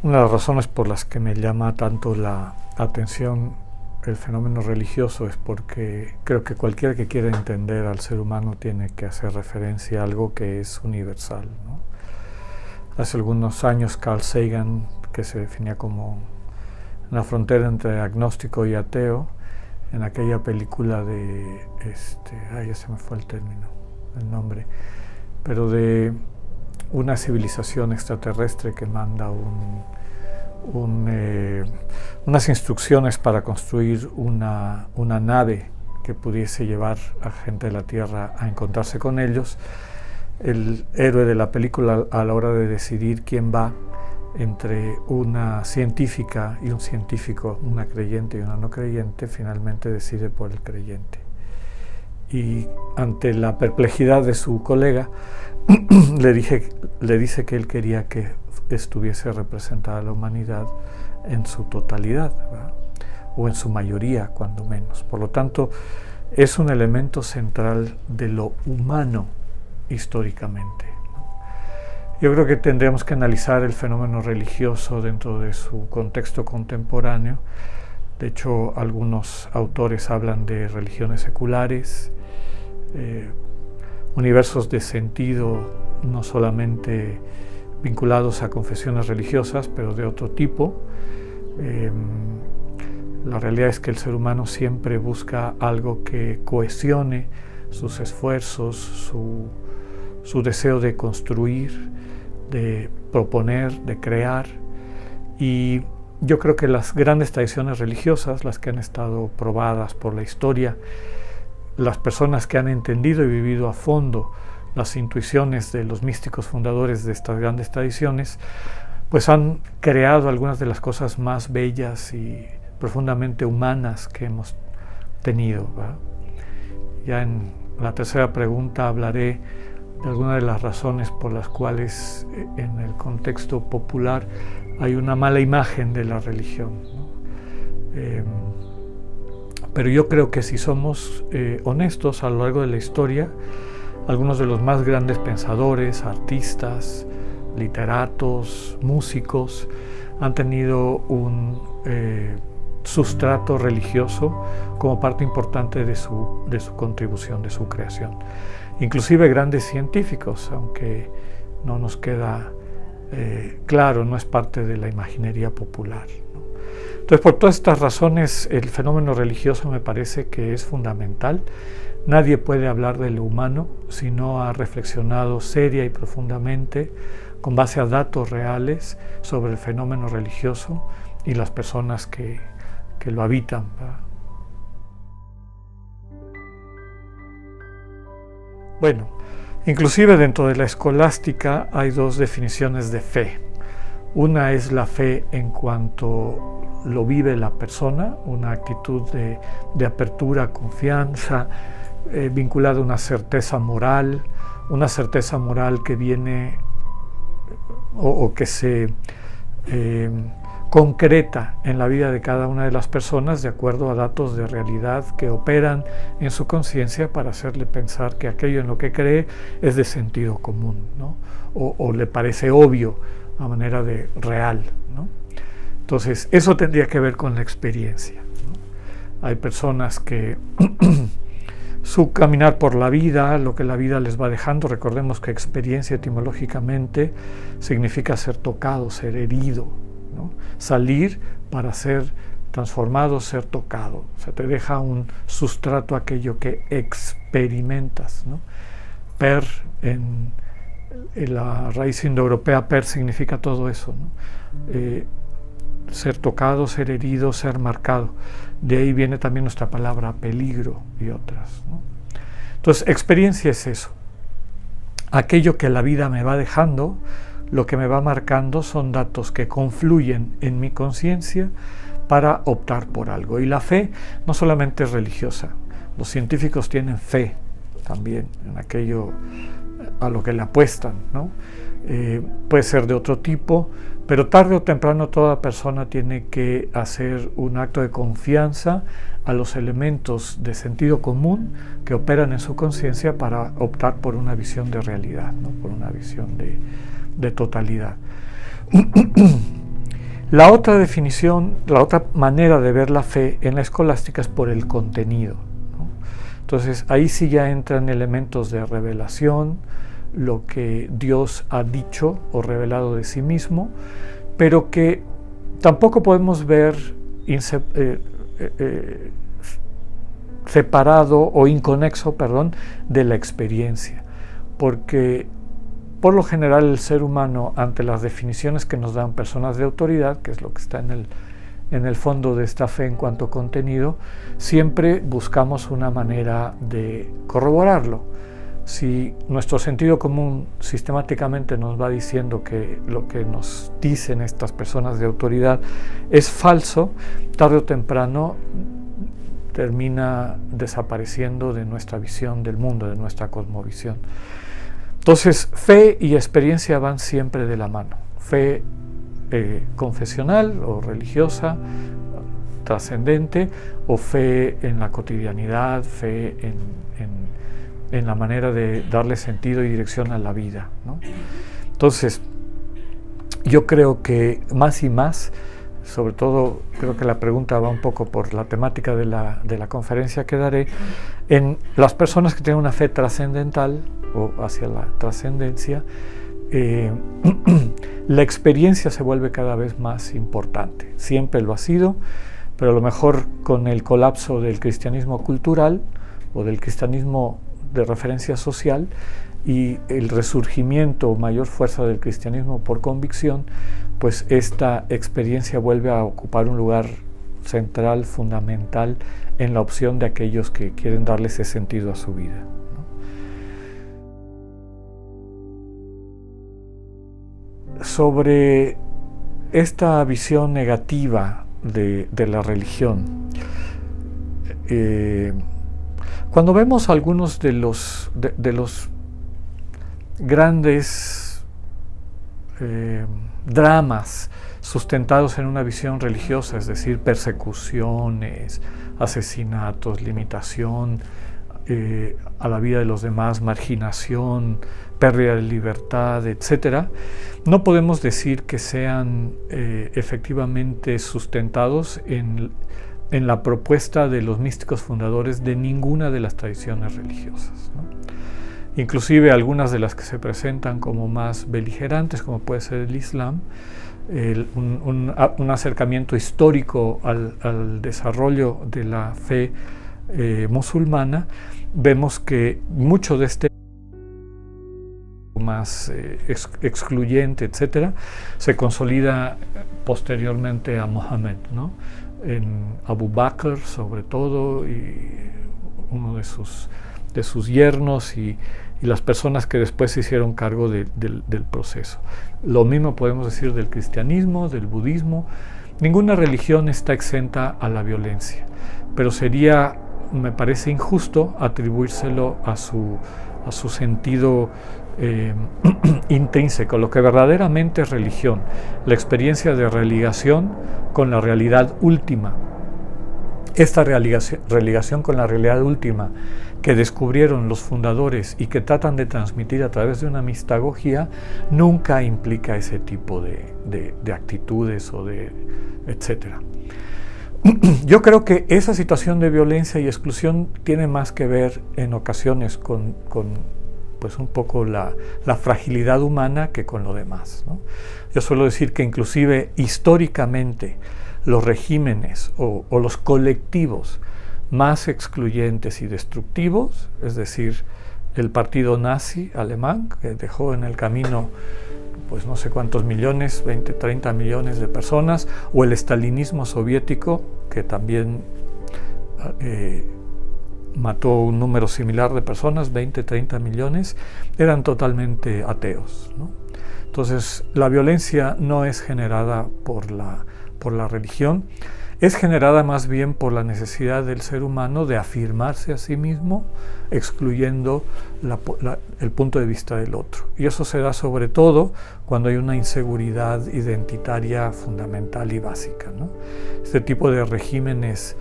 Una de las razones por las que me llama tanto la atención el fenómeno religioso es porque creo que cualquiera que quiera entender al ser humano tiene que hacer referencia a algo que es universal, ¿no? Hace algunos años Carl Sagan, que se definía como una frontera entre agnóstico y ateo, en aquella película de, ya se me fue el nombre, pero de una civilización extraterrestre que manda unas instrucciones para construir una nave que pudiese llevar a gente de la Tierra a encontrarse con ellos. El héroe de la película, a la hora de decidir quién va entre una científica y un científico, una creyente y una no creyente, finalmente decide por el creyente. Y ante la perplejidad de su colega, le dice que él quería que estuviese representada la humanidad en su totalidad, ¿verdad? O en su mayoría, cuando menos. Por lo tanto, es un elemento central de lo humano históricamente. Yo creo que tendríamos que analizar el fenómeno religioso dentro de su contexto contemporáneo. De hecho, algunos autores hablan de religiones seculares, universos de sentido no solamente vinculados a confesiones religiosas, pero de otro tipo. La realidad es que el ser humano siempre busca algo que cohesione sus esfuerzos, su deseo de construir, de proponer, de crear. Y yo creo que las grandes tradiciones religiosas, las que han estado probadas por la historia, las personas que han entendido y vivido a fondo las intuiciones de los místicos fundadores de estas grandes tradiciones, pues han creado algunas de las cosas más bellas y profundamente humanas que hemos tenido, ¿verdad? Ya en la tercera pregunta hablaré de algunas de las razones por las cuales en el contexto popular hay una mala imagen de la religión, ¿no? Pero yo creo que si somos honestos, a lo largo de la historia, algunos de los más grandes pensadores, artistas, literatos, músicos, han tenido un sustrato religioso como parte importante de su contribución, de su creación. Inclusive grandes científicos, aunque no nos queda claro, no es parte de la imaginería popular, ¿no? Entonces, por todas estas razones, el fenómeno religioso me parece que es fundamental. Nadie puede hablar de lo humano si no ha reflexionado seria y profundamente, con base a datos reales, sobre el fenómeno religioso y las personas que lo habitan, ¿verdad? Bueno, inclusive dentro de la escolástica hay dos definiciones de fe. Una es la fe en cuanto lo vive la persona, una actitud de apertura, confianza, vinculada a una certeza moral que viene o que se concreta en la vida de cada una de las personas de acuerdo a datos de realidad que operan en su conciencia para hacerle pensar que aquello en lo que cree es de sentido común, ¿no? O le parece obvio a manera de real, ¿no? Entonces, eso tendría que ver con la experiencia, ¿no? Hay personas que su caminar por la vida, lo que la vida les va dejando, recordemos que experiencia etimológicamente significa ser tocado, ser herido, ¿no? Salir para ser transformado, ser tocado. O sea, te deja un sustrato aquello que experimentas, ¿no? Per, en la raíz indoeuropea, per significa todo eso, ¿no? Ser tocado, ser herido, ser marcado. De ahí viene también nuestra palabra peligro y otras, ¿no? Entonces, experiencia es eso. Aquello que la vida me va dejando, lo que me va marcando son datos que confluyen en mi conciencia para optar por algo. Y la fe no solamente es religiosa. Los científicos tienen fe también en aquello a lo que le apuestan, ¿no? Puede ser de otro tipo, pero tarde o temprano toda persona tiene que hacer un acto de confianza a los elementos de sentido común que operan en su conciencia para optar por una visión de realidad, ¿no? Por una visión de totalidad. La otra definición, la otra manera de ver la fe en la escolástica es por el contenido, ¿no? Entonces ahí sí ya entran elementos de revelación, lo que Dios ha dicho o revelado de sí mismo, pero que tampoco podemos ver separado o inconexo, de la experiencia, porque por lo general el ser humano, ante las definiciones que nos dan personas de autoridad, que es lo que está en el fondo de esta fe en cuanto a contenido, siempre buscamos una manera de corroborarlo. Si nuestro sentido común sistemáticamente nos va diciendo que lo que nos dicen estas personas de autoridad es falso, tarde o temprano termina desapareciendo de nuestra visión del mundo, de nuestra cosmovisión. Entonces, fe y experiencia van siempre de la mano. Fe confesional o religiosa, trascendente, o fe en la cotidianidad, fe en la manera de darle sentido y dirección a la vida, ¿no? Entonces, yo creo que más y más, sobre todo creo que la pregunta va un poco por la temática de la conferencia que daré, en las personas que tienen una fe trascendental o hacia la trascendencia, la experiencia se vuelve cada vez más importante. Siempre lo ha sido, pero a lo mejor con el colapso del cristianismo cultural o del cristianismo de referencia social y el resurgimiento o mayor fuerza del cristianismo por convicción, pues esta experiencia vuelve a ocupar un lugar central, fundamental en la opción de aquellos que quieren darle ese sentido a su vida, ¿no? Sobre esta visión negativa de la religión, cuando vemos algunos de los grandes dramas sustentados en una visión religiosa, es decir, persecuciones, asesinatos, limitación a la vida de los demás, marginación, pérdida de libertad, etc., no podemos decir que sean efectivamente sustentados en la propuesta de los místicos fundadores de ninguna de las tradiciones religiosas, ¿no? Inclusive algunas de las que se presentan como más beligerantes, como puede ser el Islam, un acercamiento histórico al desarrollo de la fe musulmana, vemos que mucho de este más excluyente, etcétera, se consolida posteriormente a Mohammed, ¿no? En Abu Bakr sobre todo, y uno de sus yernos y las personas que después se hicieron cargo del proceso. Lo mismo podemos decir del cristianismo, del budismo. Ninguna religión está exenta a la violencia, pero sería, me parece injusto atribuírselo a su sentido intrínseco, lo que verdaderamente es religión, la experiencia de religación con la realidad última. Esta religación con la realidad última que descubrieron los fundadores y que tratan de transmitir a través de una mistagogía nunca implica ese tipo de actitudes o de etcétera. Yo creo que esa situación de violencia y exclusión tiene más que ver en ocasiones con pues un poco la fragilidad humana que con lo demás, ¿no? Yo suelo decir que inclusive históricamente los regímenes o los colectivos más excluyentes y destructivos, es decir, el partido nazi alemán, que dejó en el camino pues no sé cuántos millones, 20, 30 millones de personas, o el estalinismo soviético, que también mató un número similar de personas, 20, 30 millones, eran totalmente ateos, ¿no? Entonces, la violencia no es generada por la religión, es generada más bien por la necesidad del ser humano de afirmarse a sí mismo, excluyendo el punto de vista del otro. Y eso se da sobre todo cuando hay una inseguridad identitaria fundamental y básica, ¿no? Este tipo de regímenes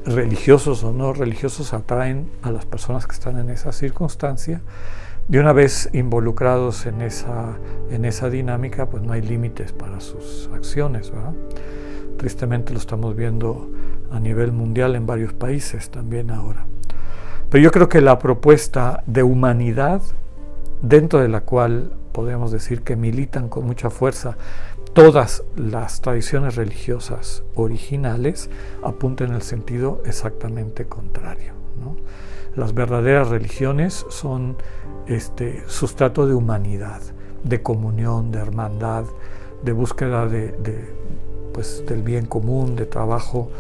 religiosos o no religiosos atraen a las personas que están en esa circunstancia Y una vez involucrados en esa dinámica, pues no hay límites para sus acciones, ¿verdad? Tristemente lo estamos viendo a nivel mundial en varios países también ahora. Pero yo creo que la propuesta de humanidad, dentro de la cual podemos decir que militan con mucha fuerza todas las tradiciones religiosas originales, apunta en el sentido exactamente contrario, ¿no? Las verdaderas religiones son sustrato de humanidad, de comunión, de hermandad, de búsqueda del bien común, de trabajo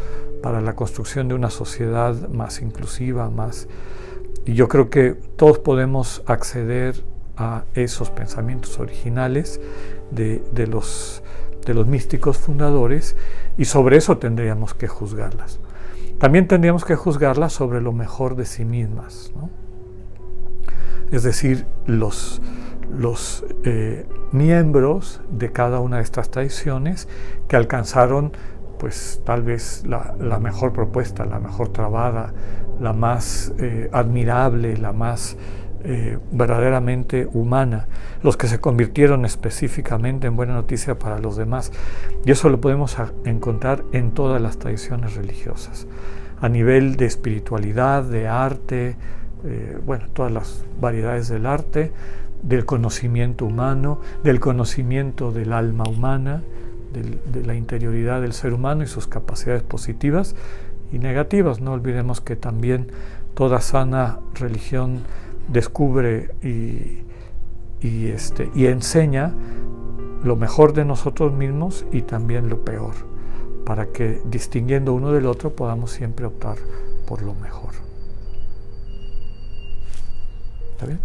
para la construcción de una sociedad más inclusiva, y yo creo que todos podemos acceder a esos pensamientos originales de los místicos fundadores, y sobre eso tendríamos que juzgarlas. También tendríamos que juzgarlas sobre lo mejor de sí mismas, ¿no? Es decir, los miembros de cada una de estas tradiciones que alcanzaron pues tal vez la mejor propuesta, la mejor trabada, la más admirable, la más verdaderamente humana, los que se convirtieron específicamente en buena noticia para los demás. Y eso lo podemos encontrar en todas las tradiciones religiosas, a nivel de espiritualidad, de arte, todas las variedades del arte, del conocimiento humano, del conocimiento del alma humana, de la interioridad del ser humano y sus capacidades positivas y negativas. No olvidemos que también toda sana religión descubre y enseña lo mejor de nosotros mismos y también lo peor, para que distinguiendo uno del otro podamos siempre optar por lo mejor. ¿Está bien?